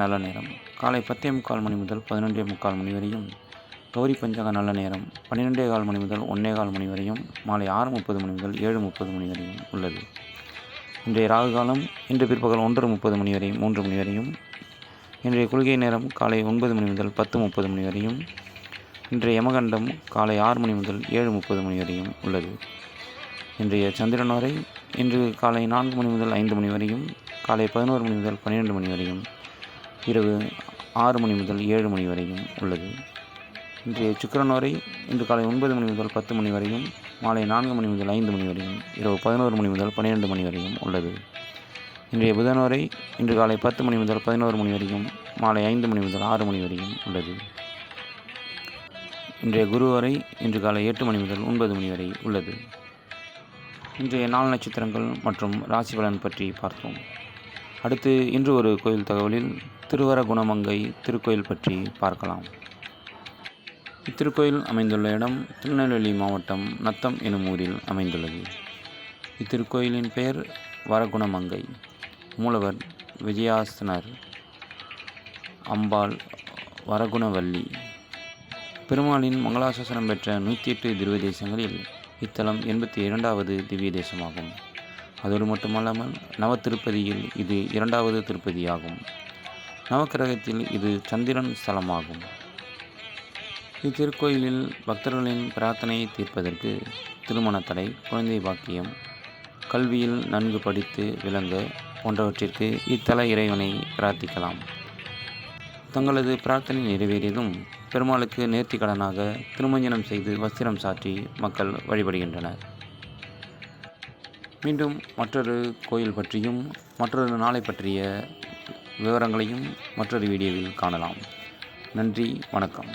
நல்ல நேரம் காலை 10:45 மணி முதல் 11:45 மணி வரையும். கௌரி பஞ்சக நல்ல நேரம் 12:15 மணி முதல் 1:15 மணி வரையும். மாலை 6:30 மணி முதல் 7:30 மணி வரையும் உள்ளது. இன்றைய ராகு காலம் இன்று பிற்பகல் 1:30 மணி வரை 3 மணி வரையும். இன்றைய குளிகை நேரம் காலை 9 மணி முதல் 10:30 மணி வரையும். இன்றைய யமகண்டம் காலை 6 மணி முதல் 7:30 மணி வரையும் உள்ளது. இன்றைய சந்திரனோரை இன்று காலை 4 மணி முதல் 5 மணி வரையும், காலை 11 மணி முதல் 12 மணி வரையும், இரவு 6 மணி முதல் 7 மணி வரையும் உள்ளது. இன்றைய சுக்கிரனோரை இன்று காலை 9 மணி முதல் 10 மணி வரையும், மாலை 4 மணி முதல் 5 மணி வரையும், இரவு 11 மணி முதல் 12 மணி வரையும் உள்ளது. இன்றைய புதனோரை இன்று காலை 10 மணி முதல் 11 மணி வரையும், மாலை 5 மணி முதல் 6 மணி வரையும் உள்ளது. இன்றைய குருவரை இன்று காலை 8 மணி முதல் 9 மணி வரை உள்ளது. இன்றைய நாள் நட்சத்திரங்கள் மற்றும் ராசி பலன் பற்றி பார்த்தோம். அடுத்து இன்று ஒரு கோயில் தகவலில் திருவரகுணமங்கை திருக்கோயில் பற்றி பார்க்கலாம். இத்திருக்கோயில் அமைந்துள்ள இடம் திருநெல்வேலி மாவட்டம் நத்தம் எனும் ஊரில் அமைந்துள்ளது. இத்திருக்கோயிலின் பெயர் வரகுணமங்கை. மூலவர் விஜயாசனர், அம்பாள் வரகுணவல்லி. பெருமாளின் மங்களாசாசனம் பெற்ற 108 திவ்ய தேசங்களில் இத்தலம் 82வது திவ்ய தேசமாகும். அதோடு மட்டுமல்லாமல் நவத்திருப்பதியில் இது 2வது திருப்பதியாகும். நவக்கிரகத்தில் இது சந்திரன் ஸ்தலமாகும். இத்திருக்கோயிலில் பக்தர்களின் பிரார்த்தனையை தீர்ப்பதற்கு திருமண தடை, குழந்தை பாக்கியம், கல்வியில் நன்கு படித்து விளங்க போன்றவற்றிற்கு இத்தல இறைவனை பிரார்த்திக்கலாம். தங்களது பிரார்த்தனை நிறைவேறியதும் பெருமாளுக்கு நேர்த்தி கடனாக திருமஞ்சனம் செய்து வஸ்திரம் சாற்றி மக்கள் வழிபடுகின்றனர். மீண்டும் மற்றொரு கோயில் பற்றியும் மற்றொரு நாளை பற்றிய விவரங்களையும் மற்றொரு வீடியோவில் காணலாம். நன்றி, வணக்கம்.